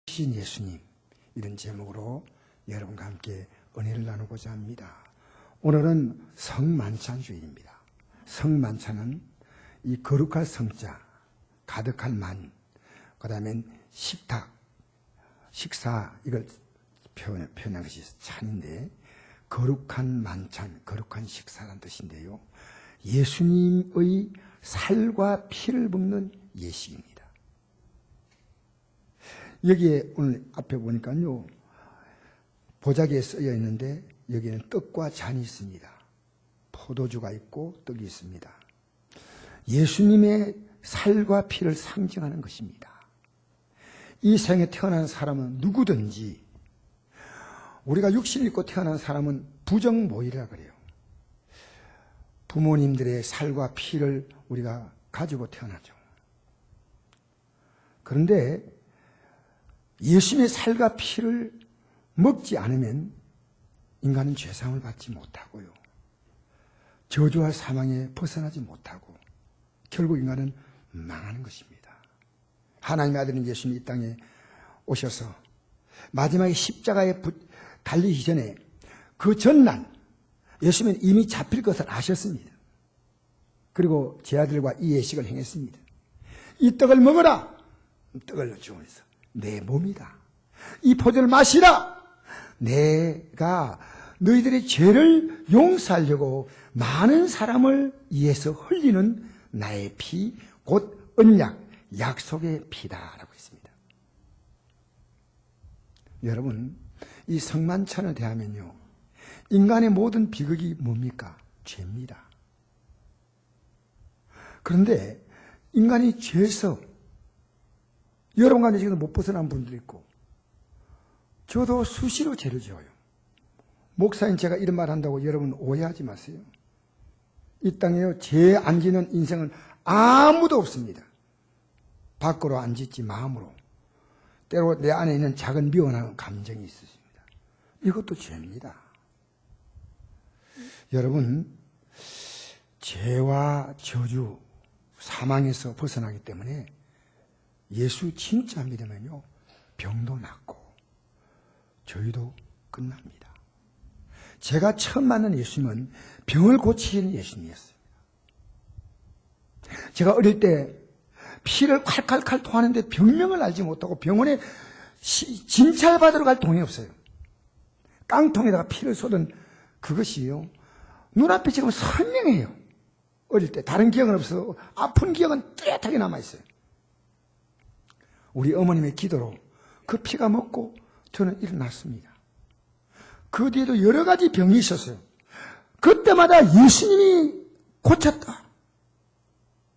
신 예수님, 이런 제목으로 여러분과 함께 은혜를 나누고자 합니다. 오늘은 성만찬 주일입니다. 성만찬은 이 거룩할 성자, 가득할 만, 그 다음엔 식탁, 식사, 이걸 표현한 것이 찬인데, 거룩한 만찬, 거룩한 식사라는 뜻인데요. 예수님의 살과 피를 붓는 예식입니다. 여기에 오늘 앞에 보니까요, 보자기에 쓰여 있는데 여기에는 떡과 잔이 있습니다. 포도주가 있고 떡이 있습니다. 예수님의 살과 피를 상징하는 것입니다. 이 생에 태어난 사람은 누구든지, 우리가 육신을 입고 태어난 사람은 부정모이라 그래요. 부모님들의 살과 피를 우리가 가지고 태어나죠. 그런데 예수님의 살과 피를 먹지 않으면 인간은 죄상을 받지 못하고요, 저주와 사망에 벗어나지 못하고 결국 인간은 망하는 것입니다. 하나님의 아들인 예수님이 이 땅에 오셔서 마지막에 십자가에 달리기 전에 그 전날 예수님은 이미 잡힐 것을 아셨습니다. 그리고 제 아들과 이 예식을 행했습니다. 이 떡을 먹어라. 떡을 주면서 내 몸이다. 이 포도를 마시라. 내가 너희들의 죄를 용서하려고 많은 사람을 위해서 흘리는 나의 피, 곧 언약, 약속의 피다라고 했습니다. 여러분, 이 성만찬을 대하면요, 인간의 모든 비극이 뭡니까? 죄입니다. 그런데 인간이 죄에서 여러분 가운데 지금 못 벗어난 분들이 있고, 저도 수시로 죄를 지어요. 목사인 제가 이런 말 한다고 여러분 오해하지 마세요. 이 땅에요, 죄 안 지는 인생은 아무도 없습니다. 밖으로 안 짓지 마음으로. 때로 내 안에 있는 작은 미워하는 감정이 있으십니다. 이것도 죄입니다. 여러분, 죄와 저주, 사망에서 벗어나기 때문에 예수 진짜 믿으면요, 병도 낫고 저희도 끝납니다. 제가 처음 만난 예수님은 병을 고치는 예수님이었습니다. 제가 어릴 때 피를 칼칼칼 토하는데 병명을 알지 못하고 병원에 진찰받으러 갈 돈이 없어요. 깡통에다가 피를 쏟은 그것이요, 눈앞에 지금 선명해요. 어릴 때 다른 기억은 없어서 아픈 기억은 뚜렷하게 남아있어요. 우리 어머님의 기도로 그 피가 먹고 저는 일어났습니다. 그 뒤에도 여러 가지 병이 있었어요. 그때마다 예수님이 고쳤다.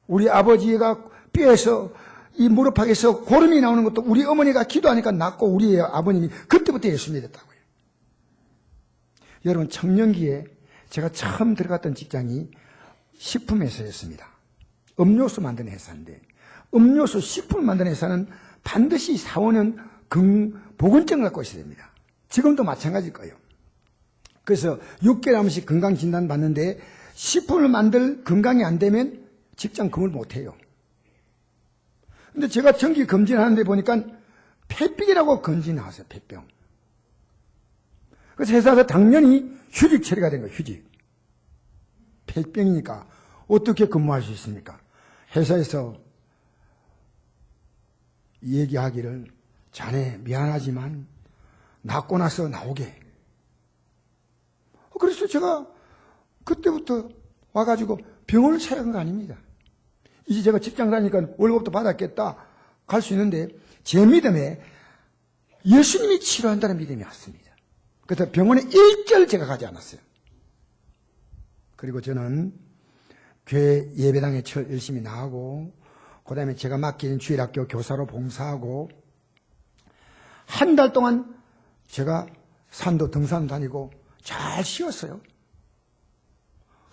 우리 아버지가 뼈에서, 이 무릎팍에서 고름이 나오는 것도 우리 어머니가 기도하니까 낫고 우리 아버님이 그때부터 예수 믿었다고요. 여러분, 청년기에 제가 처음 들어갔던 직장이 식품회사였습니다. 음료수 만드는 회사인데, 음료수 식품 만드는 회사는 반드시 사원은 보건증을 갖고 있어야 됩니다. 지금도 마찬가지일 거예요. 그래서 6개월 한 번씩 건강진단 받는데, 식품을 만들 건강이 안 되면 직장 근무를 못해요. 근데 제가 정기 검진하는데 보니까 폐병이라고 검진 나왔어요. 폐병. 그래서 회사에서 당연히 휴직 처리가 된 거예요. 휴직. 폐병이니까 어떻게 근무할 수 있습니까? 회사에서 얘기하기를, 자네 미안하지만 낫고 나서 나오게. 그래서 제가 그때부터 와가지고 병원을 찾아간 거 아닙니다. 이제 제가 직장 다니니까 월급도 받았겠다, 갈 수 있는데, 제 믿음에 예수님이 치료한다는 믿음이 왔습니다. 그래서 병원에 일절 제가 가지 않았어요. 그리고 저는 교회 예배당에 열심히 나가고, 그 다음에 제가 맡긴 주일학교 교사로 봉사하고, 한 달 동안 제가 산도 등산 다니고 잘 쉬었어요.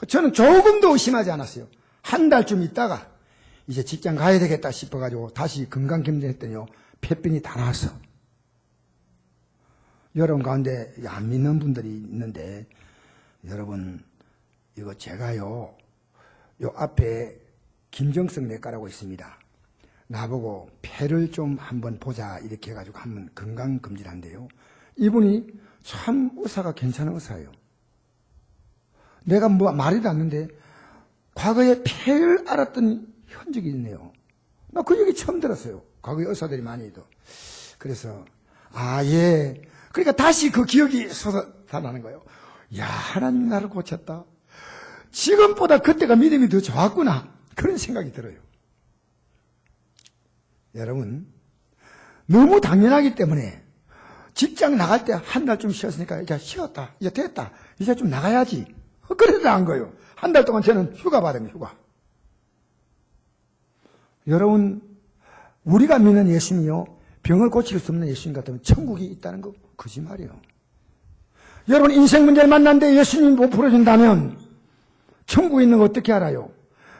저는 조금도 의심하지 않았어요. 한 달쯤 있다가 이제 직장 가야 되겠다 싶어가지고 다시 건강검진했더니요, 폐병이 다 나왔어. 여러분 가운데 안 믿는 분들이 있는데, 여러분, 이거 제가요, 요 앞에 김정석 내과라고 있습니다. 나보고 폐를 좀 한번 보자 이렇게 해가지고 한번 건강검진을 한대요. 이분이 참 의사가 괜찮은 의사예요. 내가 뭐 말이 않는데 과거에 폐를 알았던 흔적이 있네요. 나 그 얘기 처음 들었어요. 과거에 의사들이 많이 해도. 그래서 예. 그러니까 다시 그 기억이 솟아나는 거예요. 야, 하나님 나를 고쳤다. 지금보다 그때가 믿음이 더 좋았구나. 그런 생각이 들어요. 여러분, 너무 당연하기 때문에 직장 나갈 때 한 달쯤 쉬었으니까 이제 쉬었다. 이제 됐다. 이제 좀 나가야지. 그래도 나간 거예요. 한 달 동안 저는 휴가 받은 휴가. 여러분, 우리가 믿는 예수님이요. 병을 고칠 수 없는 예수님 같으면 천국이 있다는 거 거짓말이에요. 여러분, 인생 문제를 만났는데 예수님이 못 풀어준다면 천국에 있는 거 어떻게 알아요?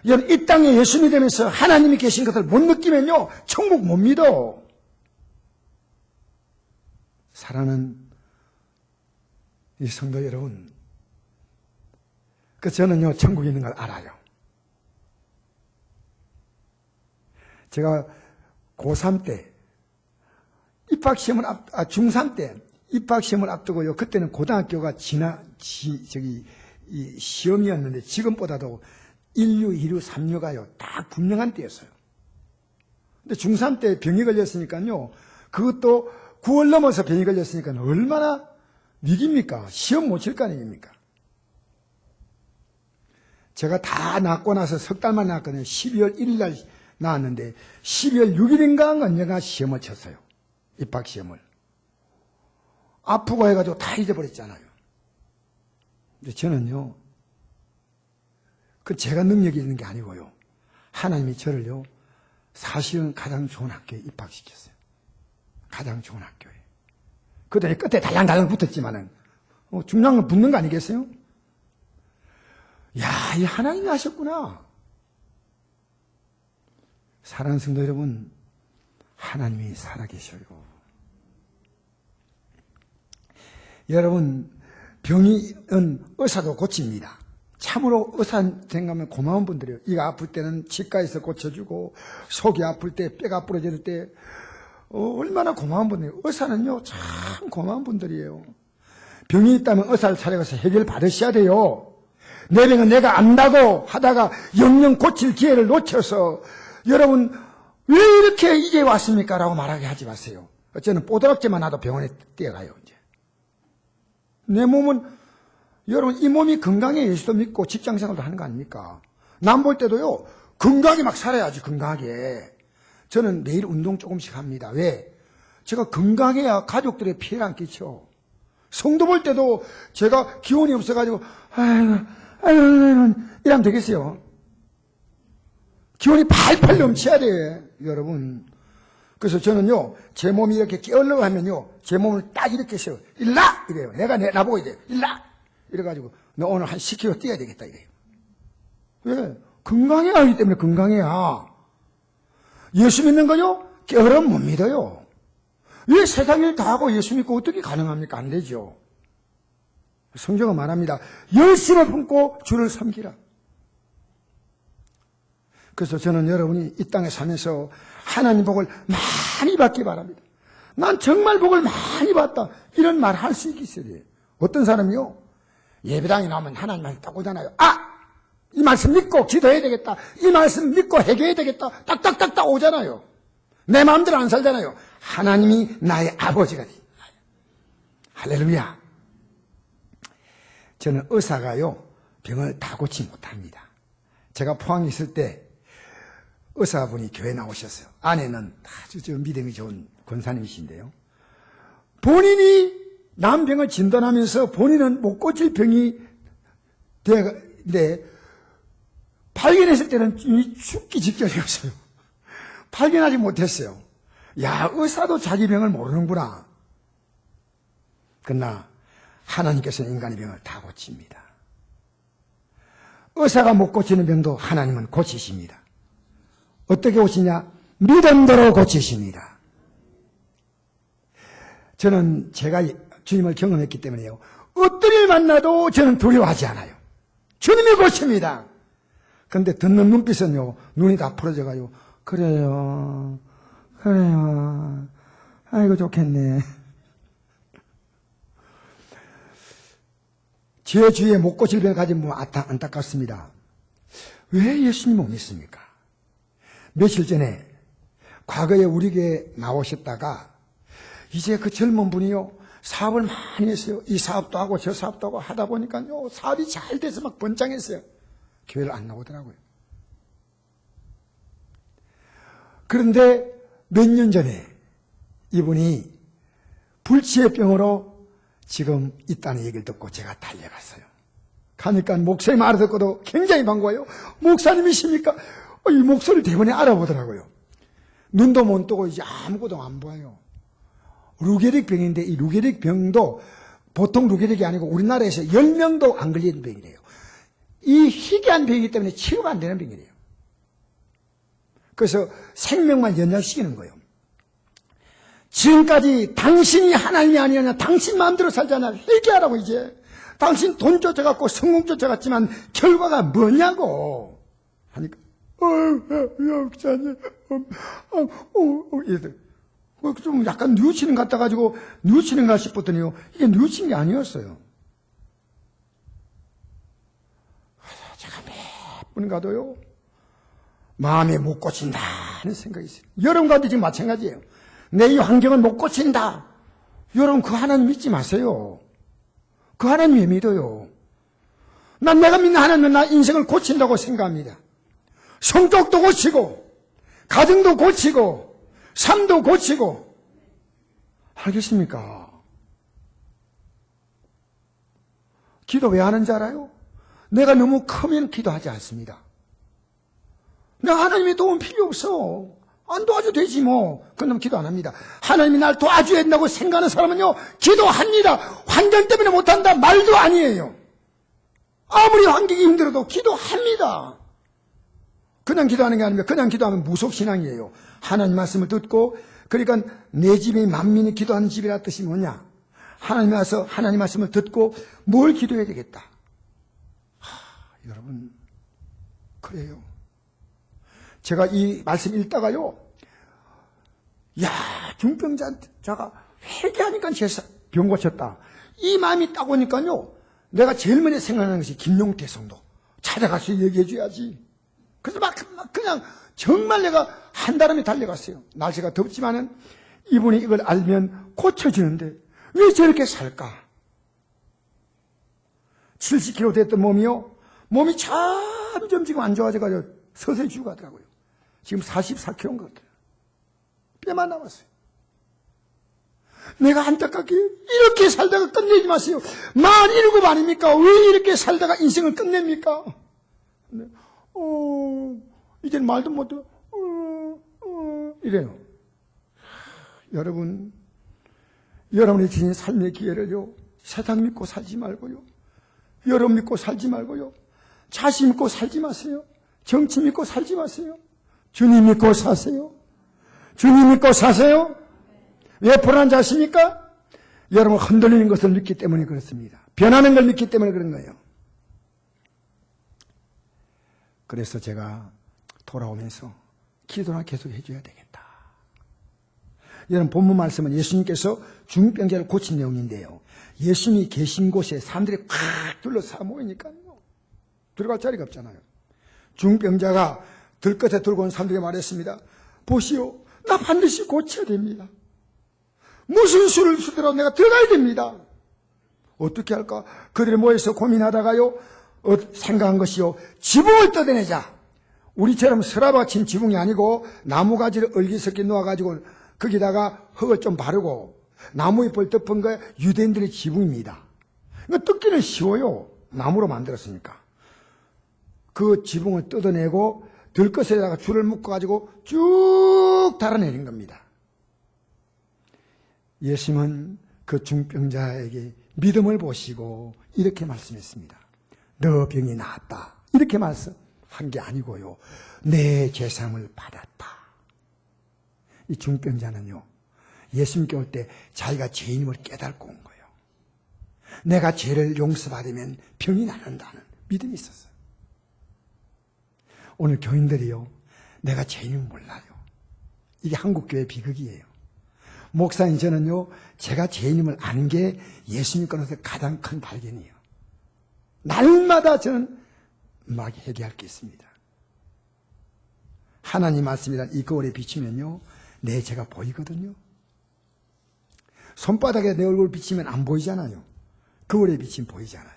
여러분, 이 땅에 예수님이 되면서 하나님이 계신 것을 못 느끼면요, 천국 못 믿어. 사랑하는 이 성도 여러분, 저는요, 천국에 있는 걸 알아요. 제가 고3 때, 중3 때 입학시험을 앞두고요, 그때는 고등학교가 시험이었는데, 지금보다도 1류, 2류, 3류가요, 딱 분명한 때였어요. 근데 중3 때 병이 걸렸으니까요, 그것도 9월 넘어서 병이 걸렸으니까 얼마나 위기입니까? 시험 못 칠 거 아닙니까? 제가 다 낫고 나서 석 달만 나왔거든요. 12월 1일 날 나왔는데 12월 6일인가 언젠가 시험을 쳤어요. 입학시험을. 아프고 해가지고 다 잊어버렸잖아요. 근데 저는요, 그 제가 능력이 있는 게 아니고요, 하나님이 저를요, 사실은 가장 좋은 학교에 입학시켰어요. 가장 좋은 학교에. 그때 끝에 달랑달랑 붙었지만은 중요한 건 붙는 거 아니겠어요? 야, 이 하나님이 하셨구나. 사랑하는 성도 여러분, 하나님이 살아계셔요. 여러분, 병이은 의사도 고칩니다. 참으로 의사 생각하면 고마운 분들이에요. 이가 아플 때는 치과에서 고쳐주고, 속이 아플 때, 뼈가 부러질 때, 얼마나 고마운 분들이에요. 의사는요, 참 고마운 분들이에요. 병이 있다면 의사를 찾아가서 해결 받으셔야 돼요. 내 병은 내가 안다고 하다가 영영 고칠 기회를 놓쳐서 여러분 왜 이렇게 이제 왔습니까? 라고 말하게 하지 마세요. 저는 뽀드락지만 나도 병원에 뛰어가요. 이제 내 몸은 여러분 이 몸이 건강해 예수도 믿고 직장생활도 하는 거 아닙니까? 남 볼 때도요 건강하게 막 살아야지. 건강하게. 저는 매일 운동 조금씩 합니다. 왜? 제가 건강해야 가족들의 피해를 안 끼쳐. 성도 볼 때도 제가 기운이 없어가지고 이러면 되겠어요? 기운이 팔팔 넘쳐야 돼, 여러분. 그래서 저는요, 제 몸이 이렇게 깨어려고 하면요, 제 몸을 딱 이렇게 해서, 일라! 이래요. 나보고 이래요. 일라! 이래가지고, 너 오늘 한 10km 뛰어야 되겠다, 이래요. 왜? 건강해야 하기 때문에 건강해야. 예수 믿는 거요? 게으르면 못 믿어요. 왜 세상 일 다 하고 예수 믿고 어떻게 가능합니까? 안 되죠. 성경은 말합니다. 열심을 품고 주를 섬기라. 그래서 저는 여러분이 이 땅에 살면서 하나님 복을 많이 받기 바랍니다. 난 정말 복을 많이 받다. 이런 말 할 수 있겠어야 돼요. 어떤 사람이요? 예배당에 나오면 하나님 말씀 딱 오잖아요. 이 말씀 믿고 기도해야 되겠다. 이 말씀 믿고 회개해야 되겠다. 딱딱딱딱 오잖아요. 내 마음대로 안 살잖아요. 하나님이 나의 아버지가 돼. 할렐루야. 저는 의사가요, 병을 다 고치 못합니다. 제가 포항에 있을 때 의사분이 교회 나오셨어요. 아내는 아주 믿음이 좋은 권사님이신데요. 본인이 남 병을 진단하면서 본인은 못 고칠 병이 되는데 발견했을 때는 이미 죽기 직전이었어요. 발견하지 못했어요. 야, 의사도 자기 병을 모르는구나. 그러나 하나님께서는 인간의 병을 다 고칩니다. 의사가 못 고치는 병도 하나님은 고치십니다. 어떻게 고치냐? 믿음대로 고치십니다. 저는 제가 주님을 경험했기 때문에요. 어떤 일 만나도 저는 두려워하지 않아요. 주님이 고칩니다. 그런데 듣는 눈빛은요, 눈이 다 풀어져가요. 그래요. 그래요. 아이고, 좋겠네. 제 주위에 목고 질병을 가진 분은 안타깝습니다. 왜 예수님 못 믿습니까? 며칠 전에 과거에 우리 교회에 나오셨다가 이제 그 젊은 분이요, 사업을 많이 했어요. 이 사업도 하고 저 사업도 하고 하다 보니까요, 사업이 잘 돼서 막 번창했어요. 교회를 안 나오더라고요. 그런데 몇 년 전에 이분이 불치의 병으로 지금 있다는 얘기를 듣고 제가 달려갔어요. 가니까 목사님 알아듣고도 굉장히 반가워요. 목사님이십니까? 이 목소리를 대번에 알아보더라고요. 눈도 못 뜨고 이제 아무것도 안 보여요. 루게릭 병인데 이 루게릭 병도 보통 루게릭이 아니고 우리나라에서 10명도 안 걸리는 병이래요. 이 희귀한 병이기 때문에 치료가 안 되는 병이래요. 그래서 생명만 연장시키는 거예요. 지금까지 당신이 하나님이 아니냐, 당신 마음대로 살잖아. 회개하라고 이제. 당신 돈 쫓아갔고 성공 쫓아갔지만 결과가 뭐냐고 하니까 목사님 얘들 좀 약간 뉘우치는 것 같아가지고 뉘우치는가 싶었더니요, 이게 뉘우친 게 아니었어요. 제가 몇 번 가도요 마음에 못 고친다는 생각이 있어요. 여러분과도 지금 마찬가지예요. 내 이 환경은 못 고친다. 여러분 그 하나님 믿지 마세요. 그 하나님 왜 믿어요? 난 내가 믿는 하나님은 나 인생을 고친다고 생각합니다. 성격도 고치고 가정도 고치고 삶도 고치고. 알겠습니까? 기도 왜 하는지 알아요? 내가 너무 크면 기도하지 않습니다. 내가 하나님의 도움 필요 없어. 안 도와줘도 되지 뭐. 그럼 기도 안 합니다. 하나님이 날 도와줘야 된다고 생각하는 사람은요, 기도합니다. 환경 때문에 못한다 말도 아니에요. 아무리 환경이 힘들어도 기도합니다. 그냥 기도하는 게 아니라 그냥 기도하면 무속신앙이에요. 하나님 말씀을 듣고, 그러니까 내 집이 만민이 기도하는 집이라 뜻이 뭐냐? 하나님 와서 하나님 말씀을 듣고 뭘 기도해야 되겠다. 여러분 그래요. 제가 이 말씀 읽다가요, 야, 중병자가 회개하니까 제 병 고쳤다. 이 마음이 딱 오니까요, 내가 제일 먼저 생각나는 것이 김용태 성도. 찾아가서 얘기해줘야지. 그래서 막 그냥 정말 내가 한달음에 달려갔어요. 날씨가 덥지만은 이분이 이걸 알면 고쳐지는데 왜 저렇게 살까? 70kg 됐던 몸이요, 몸이 점점 지금 안 좋아져가지고 서서히 죽어가더라고요. 지금 44kg인 것 같아요. 뼈만 남았어요. 내가 안타깝게 이렇게 살다가 끝내지 마세요. 47 아닙니까? 왜 이렇게 살다가 인생을 끝냅니까? 이제는 말도 못해. 이래요. 여러분, 여러분이 지닌 삶의 기회를요, 세상 믿고 살지 말고요, 여러분 믿고 살지 말고요, 자신 믿고 살지 마세요. 정치 믿고 살지 마세요. 주님 믿고 사세요. 주님 믿고 사세요. 왜 불안자십니까? 여러분 흔들리는 것을 믿기 때문에 그렇습니다. 변하는 걸 믿기 때문에 그런 거예요. 그래서 제가 돌아오면서 기도나 계속 해줘야 되겠다. 여러분 본문 말씀은 예수님께서 중병자를 고친 내용인데요, 예수님이 계신 곳에 사람들이 꽉 둘러싸 모이니까요, 들어갈 자리가 없잖아요. 중병자가 들것에 들고 온 사람들에게 말했습니다. 보시오, 나 반드시 고쳐야 됩니다. 무슨 수를 쓰더라도 내가 들어가야 됩니다. 어떻게 할까? 그들이 모여서 고민하다가요, 생각한 것이요, 지붕을 뜯어내자. 우리처럼 서랍과 친 지붕이 아니고 나무가지를 얼기석기 놓아가지고 거기다가 흙을 좀 바르고 나무 잎을 덮은 거 유대인들의 지붕입니다. 이거 뜯기는 쉬워요. 나무로 만들었으니까. 그 지붕을 뜯어내고 들것에다가 줄을 묶어가지고 쭉 달아내린 겁니다. 예수님은 그 중병자에게 믿음을 보시고 이렇게 말씀했습니다. 너 병이 나았다. 이렇게 말씀한 게 아니고요, 내 죄상을 받았다. 이 중병자는요, 예수님께 올 때 자기가 죄인임을 깨닫고 온 거예요. 내가 죄를 용서받으면 병이 낫는다는 믿음이 있었어요. 오늘 교인들이요, 내가 죄인은 몰라요. 이게 한국교회 비극이에요. 목사님 저는요, 제가 죄인임을 아는 게 예수님 거로서 가장 큰 발견이에요. 날마다 저는 막 회개할 게 있습니다. 하나님 말씀이란 이 거울에 비치면요, 내 죄가 보이거든요. 손바닥에 내 얼굴 비치면 안 보이잖아요. 거울에 비치면 보이잖아요.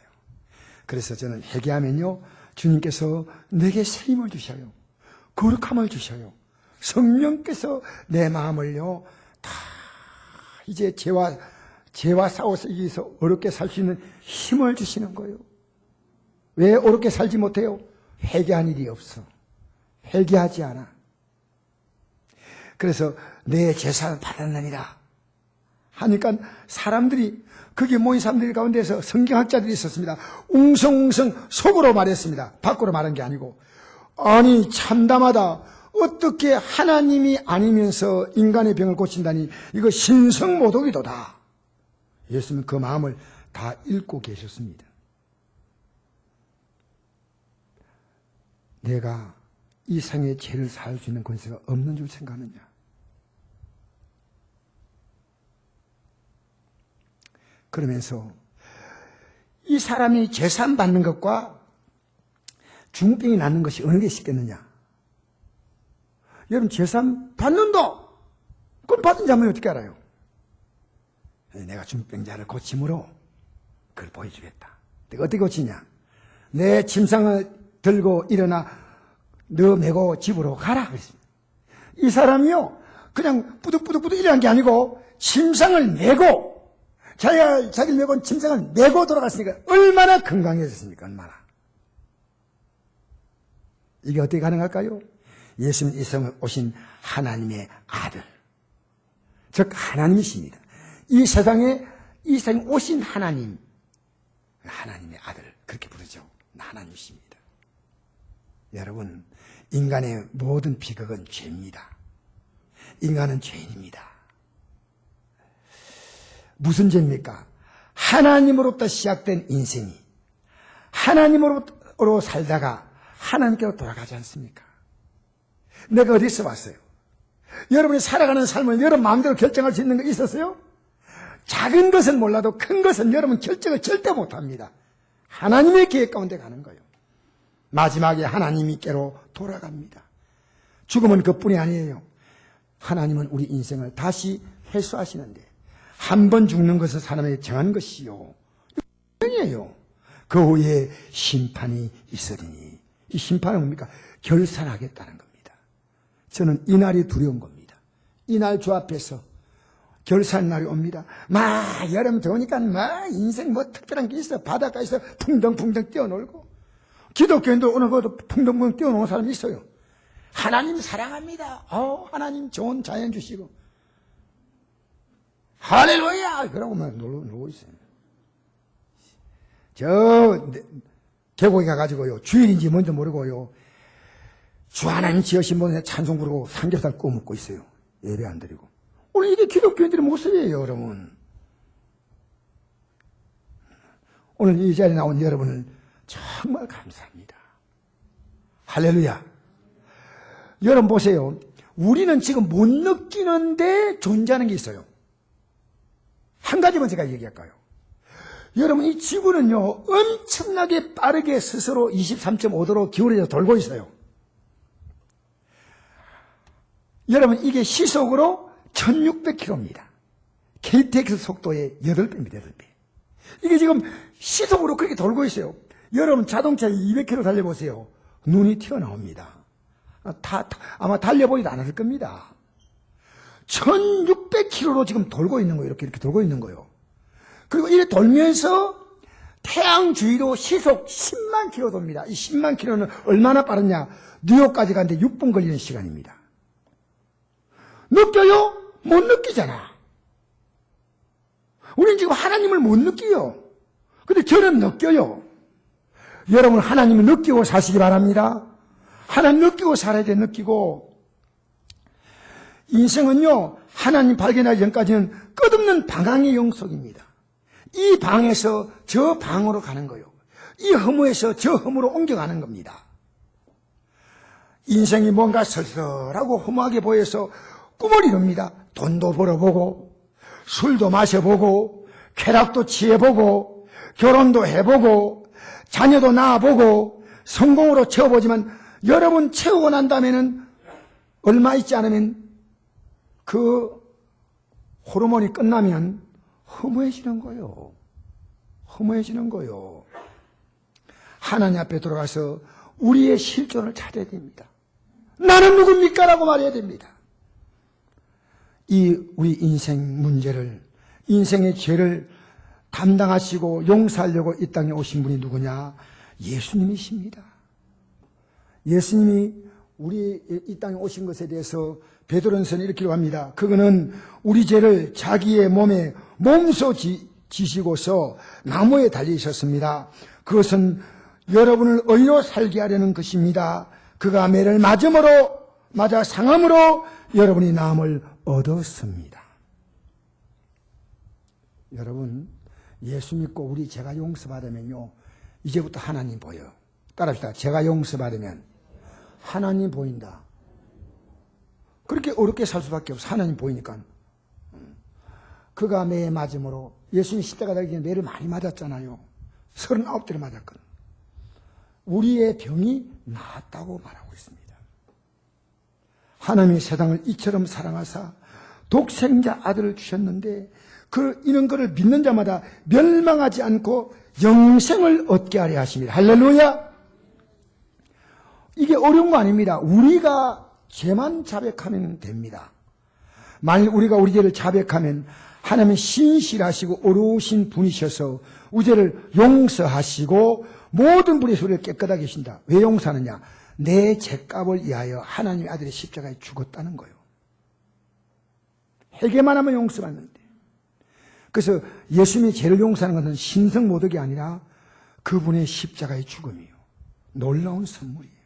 그래서 저는 회개하면요, 주님께서 내게 세임을 주셔요. 거룩함을 주셔요. 성령께서 내 마음을요, 다 이제 죄와 싸워서 이기서 어렵게 살 수 있는 힘을 주시는 거예요. 왜 어렵게 살지 못해요? 회개한 일이 없어. 회개하지 않아. 그래서 내 재산을 받았느니라 하니까 사람들이, 거기에 모인 사람들 가운데서 성경학자들이 있었습니다. 웅성웅성 속으로 말했습니다. 밖으로 말한 게 아니고. 아니 참담하다. 어떻게 하나님이 아니면서 인간의 병을 고친다니, 이거 신성모독이도다. 예수님은 그 마음을 다 읽고 계셨습니다. 내가 이 생의 죄를 사할 수 있는 권세가 없는 줄 생각하느냐? 그러면서 이 사람이 재산 받는 것과 중병이 낫는 것이 어느 게 쉽겠느냐? 여러분, 재산 받는다! 그럼 받은 자면 어떻게 알아요? 내가 중병자를 고침으로 그걸 보여주겠다. 내가 어떻게 고치냐? 내 침상을 들고 일어나 너 메고 집으로 가라. 그랬습니다. 이 사람이요, 그냥 뿌득뿌득 일어난 게 아니고 침상을 메고, 자기를 메고 침상을 메고 돌아갔으니까 얼마나 건강해졌습니까? 얼마나. 이게 어떻게 가능할까요? 예수님 이 세상에 오신 하나님의 아들, 즉 하나님이십니다. 이 세상에 오신 하나님, 하나님의 아들, 그렇게 부르죠. 하나님이십니다. 여러분, 인간의 모든 비극은 죄입니다. 인간은 죄인입니다. 무슨 죄입니까? 하나님으로부터 시작된 인생이 하나님으로 살다가 하나님께로 돌아가지 않습니까? 내가 어디서 왔어요? 여러분이 살아가는 삶을 여러분 마음대로 결정할 수 있는 거 있었어요? 작은 것은 몰라도 큰 것은 여러분 결정을 절대 못합니다. 하나님의 계획 가운데 가는 거예요. 마지막에 하나님께로 돌아갑니다. 죽음은 그뿐이 아니에요. 하나님은 우리 인생을 다시 회수하시는데, 한 번 죽는 것은 사람에게 정한 것이요, 이에요. 그 후에 심판이 있으리니, 이 심판은 뭡니까? 결산하겠다는 겁니다. 저는 이 날이 두려운 겁니다. 이 날 주 앞에서 결산 날이 옵니다. 여름 더우니까 인생 특별한 게 있어. 바닷가에서 풍덩풍덩 뛰어놀고, 기독교인도 오늘 그것도 풍덩풍덩 뛰어노는 사람이 있어요. 하나님 사랑합니다. 하나님 좋은 자연 주시고, 할렐루야! 그러고 막 놀고 있어요. 계곡에 가가지고요, 주인인지 뭔지 모르고요, 주 하나님 지으신 분에 찬송 부르고 삼겹살 구워 먹고 있어요. 예배 안 드리고. 오늘 이게 기독교인들의 모습이에요, 여러분. 오늘 이 자리에 나온 여러분을 정말 감사합니다. 할렐루야. 여러분 보세요. 우리는 지금 못 느끼는데 존재하는 게 있어요. 한 가지만 제가 얘기할까요? 여러분, 이 지구는요, 엄청나게 빠르게 스스로 23.5도로 기울어져 돌고 있어요. 여러분, 이게 시속으로 1600km입니다. KTX 속도의 8배입니다, 8배. 이게 지금 시속으로 그렇게 돌고 있어요. 여러분, 자동차 200km 달려보세요. 눈이 튀어나옵니다. 아마 달려보지도 않았을 겁니다. 1600km로 지금 돌고 있는 거예요. 이렇게 돌고 있는 거예요. 그리고 이렇게 돌면서 태양 주위로 시속 10만 km 돕니다. 이 10만 km는 얼마나 빠르냐? 뉴욕까지 가는데 6분 걸리는 시간입니다. 느껴요? 못 느끼잖아. 우리는 지금 하나님을 못 느껴요. 근데 저는 느껴요. 여러분, 하나님을 느끼고 사시기 바랍니다. 하나님 느끼고 살아야 돼, 느끼고. 인생은요, 하나님 발견하기 전까지는 끝없는 방황의 영속입니다. 이 방에서 저 방으로 가는 거예요. 이 허무에서 저 허무로 옮겨가는 겁니다. 인생이 뭔가 쓸쓸하고 허무하게 보여서 꿈을 이룹니다. 돈도 벌어보고 술도 마셔보고 쾌락도 취해보고 결혼도 해보고 자녀도 낳아보고 성공으로 채워보지만 여러분 채우고 난 다음에는 얼마 있지 않으면 그 호르몬이 끝나면 허무해지는 거예요. 허무해지는 거예요. 하나님 앞에 돌아가서 우리의 실존을 찾아야 됩니다. 나는 누굽니까? 라고 말해야 됩니다. 우리 인생 문제를, 인생의 죄를 담당하시고 용서하려고 이 땅에 오신 분이 누구냐? 예수님이십니다. 예수님이 우리 이 땅에 오신 것에 대해서 베드로전서는 이렇게 합니다. 그거는 우리 죄를 자기의 몸에 몸소 지시고서 나무에 달리셨습니다. 그것은 여러분을 의로 살게 하려는 것입니다. 그가 매를 맞아 상함으로 여러분이 나음을 얻었습니다. 여러분, 예수 믿고 우리 죄가 용서받으면요, 이제부터 하나님 보여. 따라합시다. 죄가 용서받으면 하나님 보인다. 그렇게 어렵게 살 수밖에 없어. 하나님 보이니까. 그가 매에 맞음으로, 예수님 십자가 달기 전에 매를 많이 맞았잖아요. 39대를 맞았거든. 우리의 병이 나았다고 말하고 있습니다. 하나님이 세상을 이처럼 사랑하사 독생자 아들을 주셨는데 이런 것을 믿는 자마다 멸망하지 않고 영생을 얻게 하려 하십니다. 할렐루야! 이게 어려운 거 아닙니다. 우리가 죄만 자백하면 됩니다. 만일 우리가 우리 죄를 자백하면 하나님은 신실하시고 어려우신 분이셔서 우리 죄를 용서하시고 모든 분의 소리를 깨끗하게 하신다. 왜 용서하느냐? 내 죄값을 위하여 하나님의 아들이 십자가에 죽었다는 거예요. 회개만 하면 용서받는데. 그래서 예수님의 죄를 용서하는 것은 신성모독이 아니라 그분의 십자가의 죽음이에요. 놀라운 선물이에요.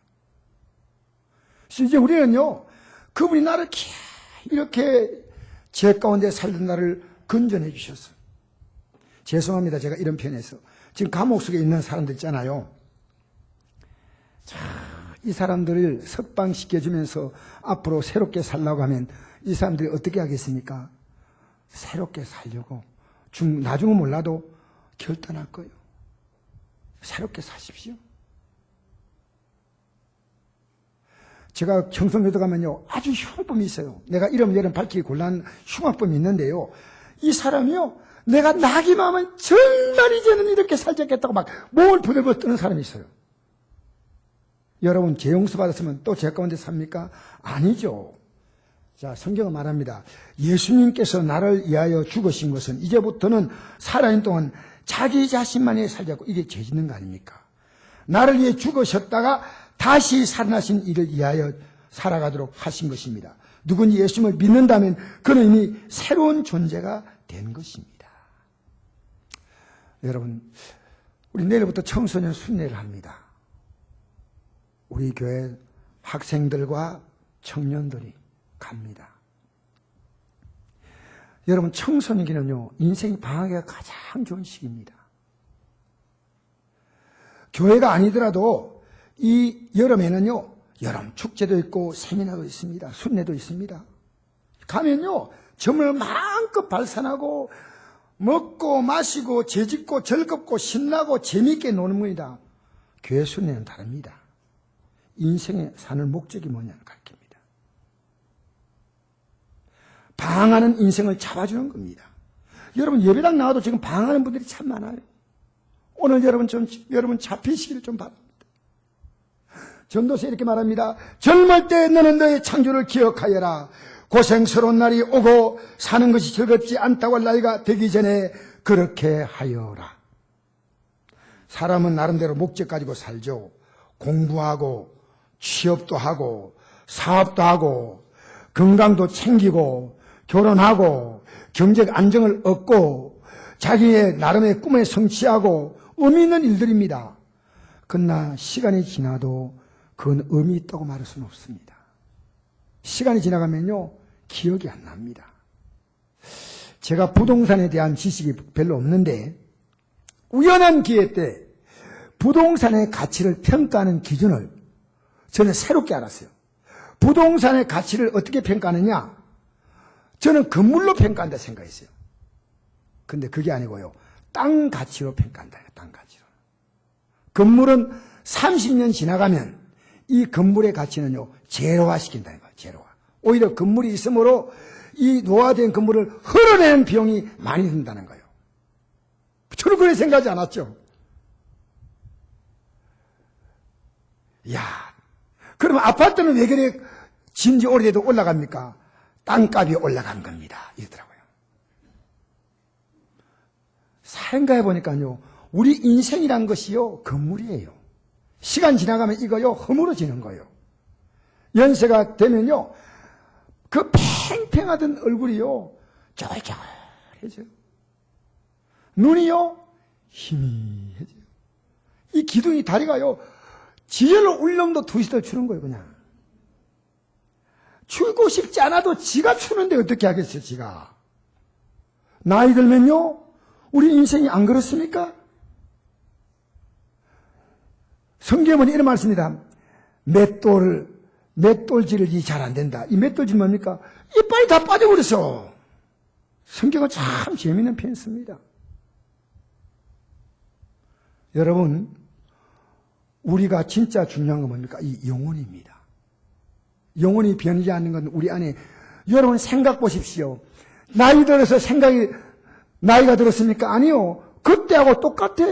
이제 우리는요, 그분이 나를 이렇게 죄 가운데 살던 나를 건져내 주셨어요. 죄송합니다. 제가 이런 표현해서. 지금 감옥 속에 있는 사람들 있잖아요. 자, 이 사람들을 석방시켜주면서 앞으로 새롭게 살라고 하면 이 사람들이 어떻게 하겠습니까? 새롭게 살려고. 나중은 몰라도 결단할 거예요. 새롭게 사십시오. 제가 청송교도 가면요, 아주 흉악범이 있어요. 내가 이름 밝히기 곤란한 흉악범이 있는데요. 이 사람이요, 내가 나기만 하면 정말 이제는 이렇게 살자겠다고 막 몸을 부들부들 뜨는 사람이 있어요. 여러분, 죄 용서 받았으면 또 죄 가운데 삽니까? 아니죠. 자, 성경은 말합니다. 예수님께서 나를 위하여 죽으신 것은 이제부터는 살아있는 동안 자기 자신만이 살자고. 이게 죄 짓는 거 아닙니까? 나를 위해 죽으셨다가 다시 살아나신 이를 위하여 살아가도록 하신 것입니다. 누군지 예수님을 믿는다면 그는 이미 새로운 존재가 된 것입니다. 여러분, 우리 내일부터 청소년 순례를 합니다. 우리 교회 학생들과 청년들이 갑니다. 여러분, 청소년기는요, 인생이 방학이 가장 좋은 시기입니다. 교회가 아니더라도 이 여름에는요, 여름 축제도 있고 세미나도 있습니다. 순례도 있습니다. 가면요, 점을 마음껏 발산하고 먹고 마시고 재짓고 즐겁고 신나고 재미있게 노는 겁니다. 교회 순례는 다릅니다. 인생에 사는 목적이 뭐냐를 가르칩니다. 방황하는 인생을 잡아주는 겁니다. 여러분, 예배당 나와도 지금 방황하는 분들이 참 많아요. 오늘 여러분 잡히시기를 좀 바랍니다. 전도서 이렇게 말합니다. 젊을 때 너는 너의 창조를 기억하여라. 고생스러운 날이 오고 사는 것이 즐겁지 않다고 할 나이가 되기 전에 그렇게 하여라. 사람은 나름대로 목적 가지고 살죠. 공부하고 취업도 하고 사업도 하고 건강도 챙기고 결혼하고 경제적 안정을 얻고 자기의 나름의 꿈에 성취하고 의미 있는 일들입니다. 그러나 시간이 지나도 그건 의미 있다고 말할 수는 없습니다. 시간이 지나가면요, 기억이 안 납니다. 제가 부동산에 대한 지식이 별로 없는데 우연한 기회 때 부동산의 가치를 평가하는 기준을 저는 새롭게 알았어요. 부동산의 가치를 어떻게 평가하느냐? 저는 건물로 평가한다 생각했어요. 근데 그게 아니고요. 땅 가치로 평가한다. 땅 가치로. 건물은 30년 지나가면 이 건물의 가치는요, 제로화 시킨다는 거예요. 제로화. 오히려 건물이 있으므로 이 노화된 건물을 흘러내는 비용이 많이 든다는 거예요. 저는 그렇게 생각하지 않았죠. 야, 그러면 아파트는 왜 그래 진지 오래돼도 올라갑니까? 땅값이 올라간 겁니다. 이러더라고요. 생각해 보니까요, 우리 인생이란 것이요, 건물이에요. 시간 지나가면 이거요, 허물어지는 거예요. 연세가 되면요, 그 팽팽하던 얼굴이요, 쩌글쩌글해져요. 눈이요, 희미해져요. 이 기둥이 다리가요, 지혈로 울렁도 두시들 추는 거예요, 그냥. 추고 싶지 않아도 지가 추는데 어떻게 하겠어요, 지가. 나이 들면요, 우리 인생이 안 그렇습니까? 성경은 이런 말씀입니다. 맷돌질이 잘 안 된다. 이 맷돌질 뭡니까? 이빨이 다 빠져버렸어. 성경은 참 재미있는 표현 씁니다. 여러분, 우리가 진짜 중요한 건 뭡니까? 이 영혼입니다. 영혼이 변하지 않는 건 우리 안에, 여러분 생각 보십시오. 나이 들어서 나이가 들었습니까? 아니요. 그때하고 똑같아.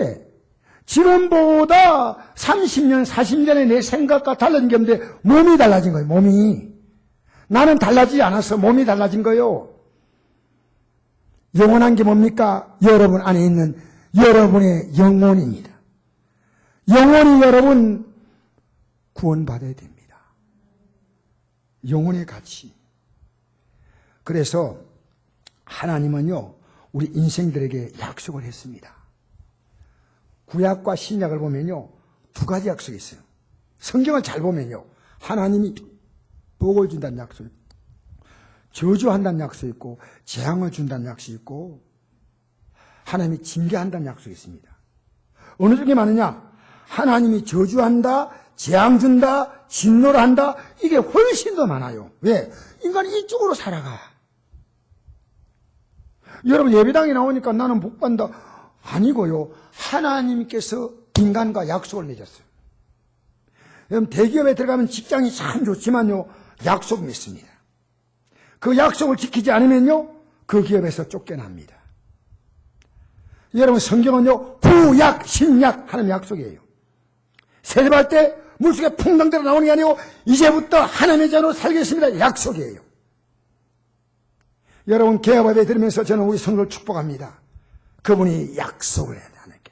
지금보다 30년, 40년에 내 생각과 달라진 게 없는데 몸이 달라진 거예요, 몸이. 나는 달라지지 않았어. 몸이 달라진 거예요. 영원한 게 뭡니까? 여러분 안에 있는 여러분의 영혼입니다. 영혼이 여러분 구원받아야 됩니다. 영혼의 가치. 그래서 하나님은요, 우리 인생들에게 약속을 했습니다. 구약과 신약을 보면요, 두 가지 약속이 있어요. 성경을 잘 보면요, 하나님이 복을 준다는 약속이 있고, 저주한다는 약속이 있고, 재앙을 준다는 약속이 있고, 하나님이 징계한다는 약속이 있습니다. 어느 쪽이 많으냐? 하나님이 저주한다, 재앙 준다, 진노를 한다, 이게 훨씬 더 많아요. 왜? 인간이 이쪽으로 살아가. 여러분 예배당에 나오니까 나는 복받는다. 아니고요. 하나님께서 인간과 약속을 맺었어요. 여러분 대기업에 들어가면 직장이 참 좋지만요, 약속 맺습니다. 그 약속을 지키지 않으면요, 그 기업에서 쫓겨납니다. 여러분 성경은요, 구약, 신약 하는 약속이에요. 세례받을 때 물속에 풍덩대로 나오는 게 아니고 이제부터 하나님의 자녀로 살겠습니다. 약속이에요. 여러분 개업에 들으면서 저는 우리 성도를 축복합니다. 그분이 약속을 해야 돼. 하나님께.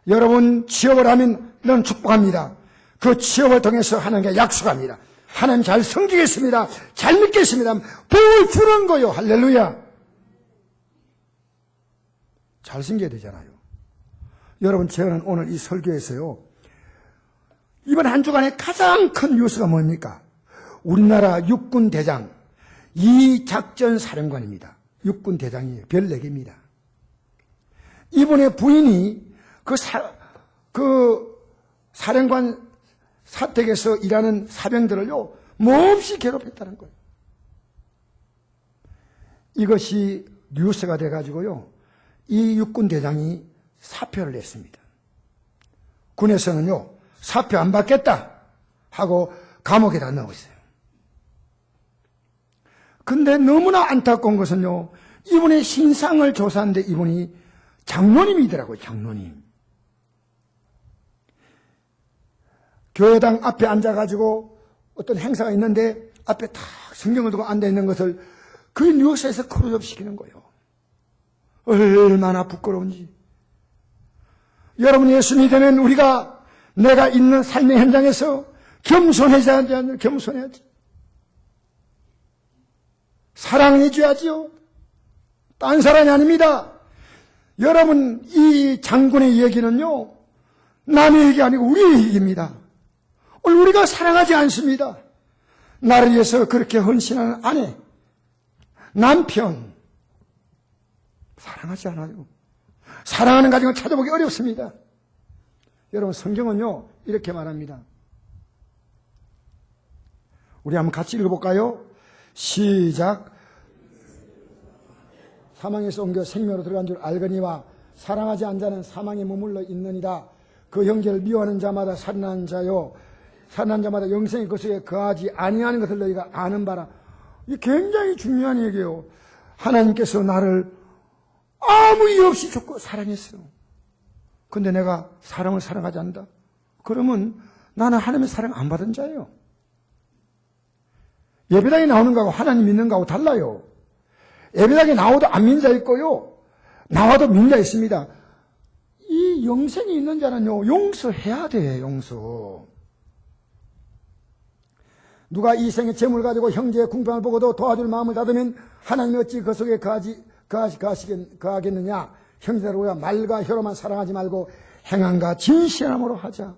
여러분 취업을 하면 넌 축복합니다. 그 취업을 통해서 하나님께 약속합니다. 하나님 잘 섬기겠습니다. 잘 믿겠습니다. 복을 주는 거요. 할렐루야. 잘 섬겨야 되잖아요. 여러분 저는 오늘 이 설교에서요, 이번 한 주간에 가장 큰 뉴스가 뭡니까? 우리나라 육군 대장 이작전 사령관입니다. 육군 대장이에요. 별 4개입니다. 이분의 부인이 그 사령관 사택에서 일하는 사병들을요, 몹시 괴롭혔다는 거예요. 이것이 뉴스가 돼가지고요, 이 육군 대장이 사표를 냈습니다. 군에서는요, 사표 안 받겠다 하고 감옥에다 넣고 있어요. 근데 너무나 안타까운 것은요, 이분의 신상을 조사하는데 이분이 장로님이더라고요. 장로님. 교회당 앞에 앉아가지고 어떤 행사가 있는데 앞에 탁 성경을 두고 앉아있는 것을 그 뉴스에서 클로즈업 시키는 거예요. 얼마나 부끄러운지. 여러분 예수 믿으면 우리가 내가 있는 삶의 현장에서 겸손해야지. 겸손해야지. 사랑해 줘야지요. 딴 사람이 아닙니다. 여러분 이 장군의 얘기는요, 남의 얘기 아니고 우리의 얘기입니다. 오늘 우리가 사랑하지 않습니다. 나를 위해서 그렇게 헌신하는 아내, 남편 사랑하지 않아요. 사랑하는 가정을 찾아보기 어렵습니다. 여러분 성경은요 이렇게 말합니다. 우리 한번 같이 읽어볼까요? 시작. 사망에서 옮겨 생명으로 들어간 줄 알거니와 사랑하지 않은 자는 사망에 머물러 있느니라. 그 형제를 미워하는 자마다 살인하는 자요, 살인하는 자마다 영생의 그 속에 거하지 아니하는 것을 너희가 아는 바라. 이게 굉장히 중요한 얘기예요. 하나님께서 나를 아무 이유 없이 좋고 사랑했어요. 근데 내가 사람을 사랑하지 않는다? 그러면 나는 하나님의 사랑 안 받은 자예요. 예배당에 나오는 거하고 하나님 믿는 거하고 달라요. 예배당에 나와도 안 믿는 자 있고요, 나와도 믿는 자 있습니다. 이 영생이 있는 자는요, 용서해야 돼. 용서. 누가 이 생의 재물을 가지고 형제의 궁핍을 보고도 도와줄 마음을 닫으면 하나님이 어찌 그 속에 거하겠느냐. 형제들 우리가 말과 혀로만 사랑하지 말고 행함과 진실함으로 하자.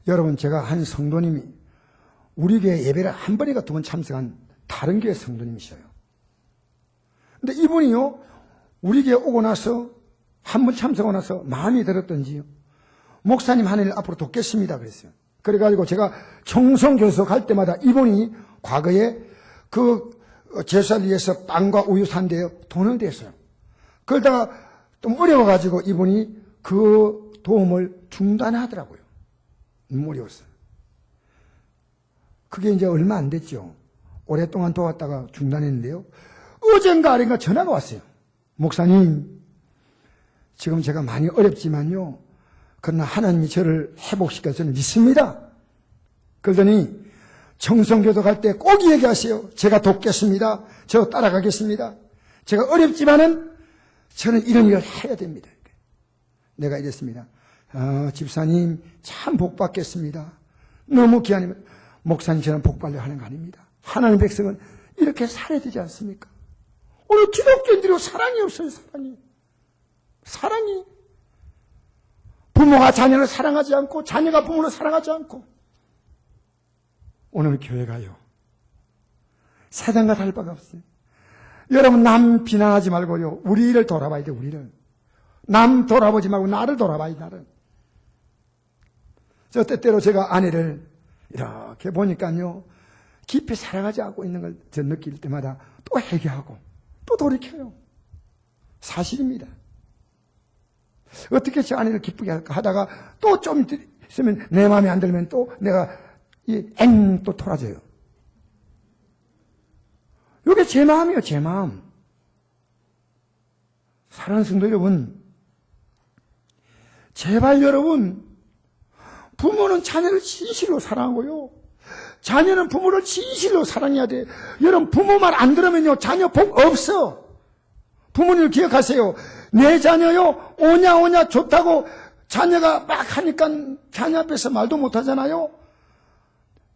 여러분, 제가 한 성도님이 우리 교회 예배를 한 번인가 두 번 참석한 다른 교회 성도님이셔요. 근데 이분이요, 우리 교회 오고 나서 한 번 참석하고 나서 마음이 들었던지요, 목사님 하늘 앞으로 돕겠습니다 그랬어요. 그래가지고 제가 청송교수 갈 때마다 이분이 과거에 그 제사를 위해서 빵과 우유 산대요 돈을 댔어요. 그러다가 좀 어려워가지고 이분이 그 도움을 중단하더라고요. 너무 어려웠어요. 그게 이제 얼마 안 됐죠. 오랫동안 도왔다가 중단했는데요, 어젠가 아닌가 전화가 왔어요. 목사님, 지금 제가 많이 어렵지만요, 그러나 하나님이 저를 회복시켜서 저는 믿습니다. 그러더니 청송교도 갈 때 꼭 얘기하세요. 제가 돕겠습니다. 저 따라가겠습니다. 제가 어렵지만은 저는 이런 일을 해야 됩니다. 내가 이랬습니다. 집사님 참 복 받겠습니다. 너무 귀하니면 목사님 저는 복 받으려 하는 거 아닙니다. 하나님 백성은 이렇게 살아야 되지 않습니까? 오늘 기독교인들이 사랑이 없어요. 사랑이. 부모가 자녀를 사랑하지 않고 자녀가 부모를 사랑하지 않고. 오늘 교회가요, 세상과 다를 바가 없어요. 여러분, 남 비난하지 말고요, 우리를 돌아봐야 돼요. 우리를. 남 돌아보지 말고 나를 돌아봐야 돼. 나를. 저 때때로 제가 아내를 이렇게 보니까요, 깊이 사랑하지 않고 있는 걸 저 느낄 때마다 또 회개하고 또 돌이켜요. 사실입니다. 어떻게 저 아내를 기쁘게 할까 하다가 또 좀 있으면 내 마음에 안 들면 또 내가 또 돌아져요. 이게 제 마음이에요. 제 마음. 사랑하는 성도 여러분, 제발 여러분, 부모는 자녀를 진실로 사랑하고요, 자녀는 부모를 진실로 사랑해야 돼. 여러분, 부모 말 안 들으면요, 자녀 복 없어. 부모님을 기억하세요. 내 자녀요, 오냐 좋다고 자녀가 막 하니까 자녀 앞에서 말도 못 하잖아요.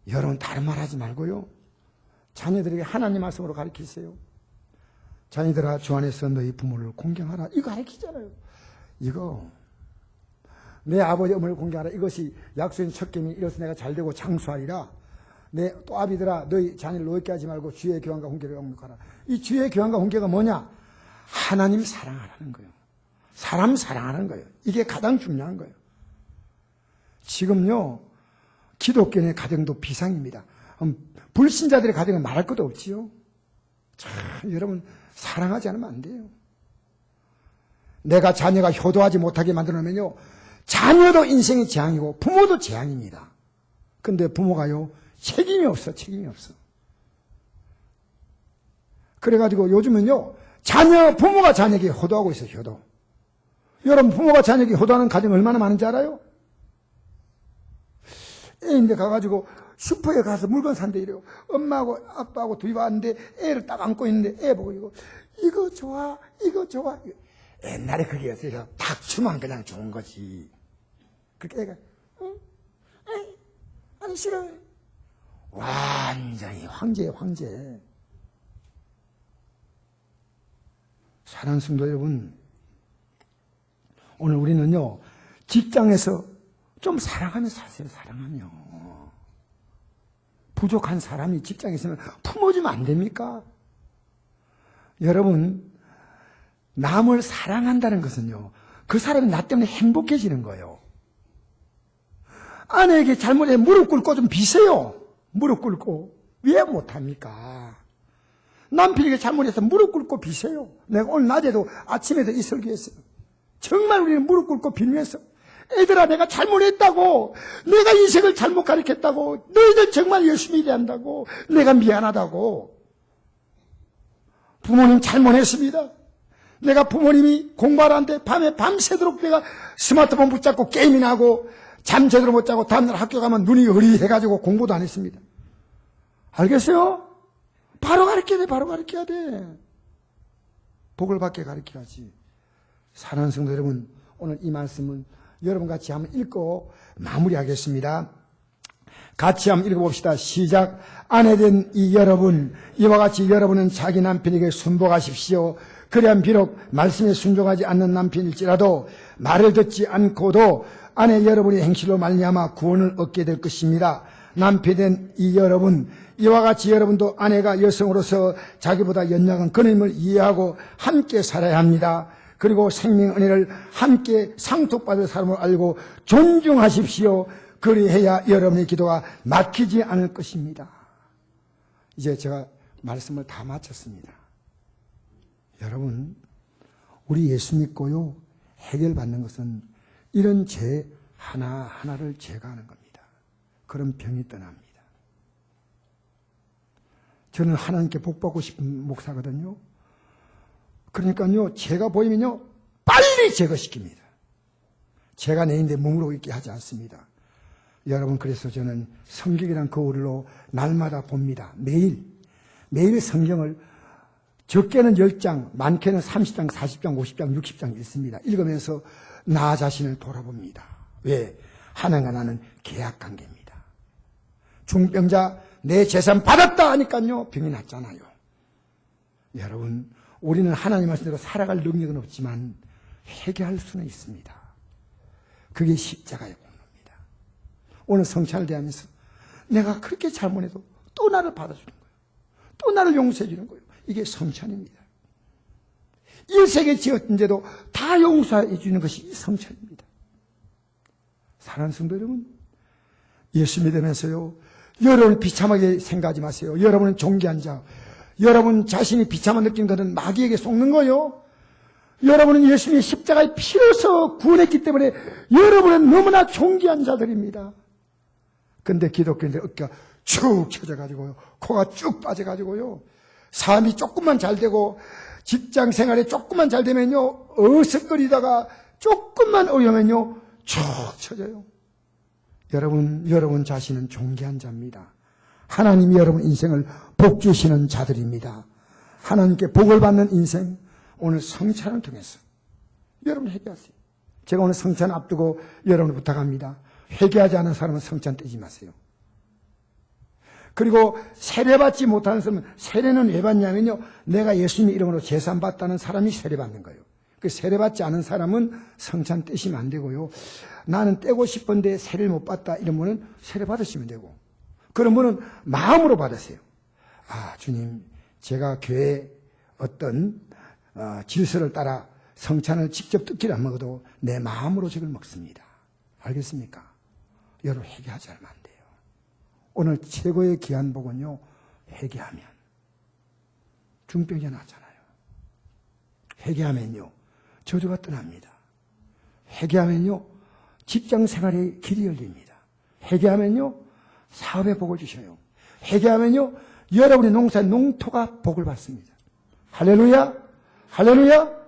여러분, 다른 말 하지 말고요, 자녀들에게 하나님 말씀으로 가르치세요. 자녀들아, 주 안에서 너희 부모를 공경하라. 이거 가르치잖아요. 이거. 내 아버지 어머니를 공경하라. 이것이 약속인 첫 계명이 이로써 내가 잘되고 장수하리라. 내 또 아비들아, 너희 자녀를 노엽게 하지 말고 주의 교환과 훈계를 영목하라. 이 주의 교환과 훈계가 뭐냐? 하나님 사랑하라는 거예요. 사람 사랑하는 거예요. 이게 가장 중요한 거예요. 지금요, 기독교인의 가정도 비상입니다. 불신자들의 가정은 말할 것도 없지요. 참, 여러분, 사랑하지 않으면 안 돼요. 내가 자녀가 효도하지 못하게 만들어놓으면요, 자녀도 인생의 재앙이고 부모도 재앙입니다. 근데 부모가요, 책임이 없어. 그래가지고 요즘은요, 부모가 자녀에게 효도하고 있어요. 효도. 여러분, 부모가 자녀에게 효도하는 가정 얼마나 많은지 알아요? 애인데 가가지고 슈퍼에 가서 물건 산대 이래요. 엄마하고 아빠하고 둘이 왔는데 애를 딱 안고 있는데 애 보고 이거 좋아. 옛날에 그게였어요. 딱 주면 그냥 좋은 거지. 그렇게 애가 아니 싫어. 완전히 황제예요, 황제. 사랑하는 성도 여러분, 오늘 우리는요, 직장에서 좀 사랑하며 사세요. 사랑하며. 부족한 사람이 직장에 있으면 품어주면 안 됩니까? 여러분, 남을 사랑한다는 것은요, 그 사람이 나 때문에 행복해지는 거예요. 아내에게 잘못해 무릎 꿇고 좀 비세요. 무릎 꿇고 왜 못합니까? 남편에게 잘못해서 무릎 꿇고 비세요. 내가 오늘 낮에도 아침에도 이 설교했어요. 정말 우리는 무릎 꿇고 빌면서 애들아 내가 잘못했다고, 내가 인생을 잘못 가르쳤다고, 너희들 정말 열심히 일해야 한다고, 내가 미안하다고. 부모님 잘못했습니다. 내가 부모님이 공부하라는데 밤에 밤새도록 내가 스마트폰 붙잡고 게임이나 하고 잠 제대로 못 자고 다음날 학교 가면 눈이 어리해가지고 공부도 안 했습니다. 알겠어요? 바로 가르쳐야 돼. 바로 가르쳐야 돼. 복을 받게 가르쳐야지. 사랑하는 성도 여러분, 오늘 이 말씀은 여러분 같이 한번 읽고 마무리하겠습니다. 같이 한번 읽어봅시다. 시작. 아내된 이 여러분, 이와 같이 여러분은 자기 남편에게 순복하십시오. 그래야 비록 말씀에 순종하지 않는 남편일지라도 말을 듣지 않고도 아내 여러분의 행실로 말미암아 구원을 얻게 될 것입니다. 남편된 이 여러분, 이와 같이 여러분도 아내가 여성으로서 자기보다 연약한 그님을 이해하고 함께 살아야 합니다. 그리고 생명 은혜를 함께 상속받을 사람으로 알고 존중하십시오. 그리해야 여러분의 기도가 막히지 않을 것입니다. 이제 제가 말씀을 다 마쳤습니다. 여러분, 우리 예수 믿고요, 해결받는 것은 이런 죄 하나하나를 제거하는 겁니다. 그런 병이 떠납니다. 저는 하나님께 복받고 싶은 목사거든요. 그러니까요, 죄가 보이면요, 빨리 제거시킵니다. 죄가 내 인데 머무르고 있게 하지 않습니다. 여러분, 그래서 저는 성경이란 거울로 날마다 봅니다. 매일 성경을 적게는 10장, 많게는 30장, 40장, 50장, 60장 읽습니다. 읽으면서 나 자신을 돌아봅니다. 왜? 하나님과 나는 계약관계입니다. 중병자 내 재산 받았다 하니까요, 병이 낫잖아요. 여러분, 우리는 하나님 말씀대로 살아갈 능력은 없지만 회개할 수는 있습니다. 그게 십자가의 공로입니다. 오늘 성찬을 대하면서 내가 그렇게 잘못해도 또 나를 받아주는 거예요. 또 나를 용서해 주는 거예요. 이게 성찬입니다. 1세기 지었는데도 다 용서해 주는 것이 성찬입니다. 사랑하는 성도 여러분, 예수 믿으면서요, 여러분 비참하게 생각하지 마세요. 여러분은 존귀한 자, 여러분 자신이 비참한 느끼는 것은 마귀에게 속는 거요. 여러분은 예수님의 십자가에 피어서 구원했기 때문에 여러분은 너무나 존귀한 자들입니다. 근데 기독교인들 어깨가 축 처져가지고요, 코가 쭉 빠져가지고요, 삶이 조금만 잘 되고 직장 생활에 조금만 잘 되면요, 어석거리다가 조금만 어려우면요, 축 처져요. 여러분 자신은 존귀한 자입니다. 하나님이 여러분 인생을 복 주시는 자들입니다. 하나님께 복을 받는 인생, 오늘 성찬을 통해서 여러분 회개하세요. 제가 오늘 성찬 앞두고 여러분을 부탁합니다. 회개하지 않은 사람은 성찬 떼지 마세요. 그리고 세례받지 못하는 사람은, 세례는 왜 받냐면요, 내가 예수님 이름으로 제산받다는 사람이 세례받는 거예요. 그 세례받지 않은 사람은 성찬 떼시면 안 되고요. 나는 떼고 싶은데 세례를 못 받다, 이런 분은 세례 받으시면 되고, 그런 분은 마음으로 받으세요. 아, 주님, 제가 교회 어떤 질서를 따라 성찬을 직접 뜯기를 안 먹어도 내 마음으로 저걸 먹습니다. 알겠습니까? 여러분, 회개하지 않으면 안 돼요. 오늘 최고의 귀한 복은요, 회개하면 중병이 나잖아요. 회개하면요, 저주가 떠납니다. 회개하면요, 직장 생활의 길이 열립니다. 회개하면요, 사업에 복을 주셔요. 회개하면요, 여러분의 농사의 농토가 복을 받습니다. 할렐루야! 할렐루야!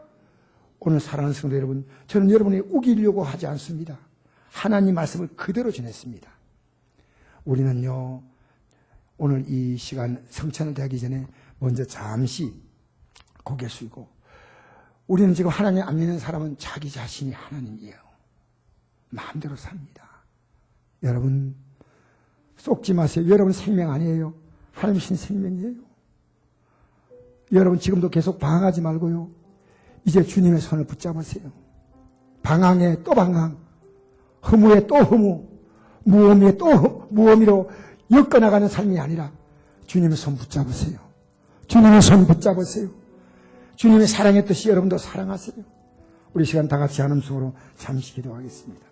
오늘 사랑하는 성도 여러분, 저는 여러분이 우기려고 하지 않습니다. 하나님 말씀을 그대로 전했습니다. 우리는요, 오늘 이 시간 성찬을 대하기 전에 먼저 잠시 고개 숙이고, 우리는 지금 하나님 안 믿는 사람은 자기 자신이 하나님이에요. 마음대로 삽니다. 여러분, 속지 마세요. 여러분 생명 아니에요. 하나님이신 생명이에요. 여러분 지금도 계속 방황하지 말고요, 이제 주님의 손을 붙잡으세요. 방황에 또 방황, 허무에 또 허무, 무엄에 또 무엄이로 엮어나가는 삶이 아니라 주님의 손 붙잡으세요. 주님의 손 붙잡으세요. 주님의 사랑의 뜻이 여러분도 사랑하세요. 우리 시간 다 같이 한음성으로 잠시 기도하겠습니다.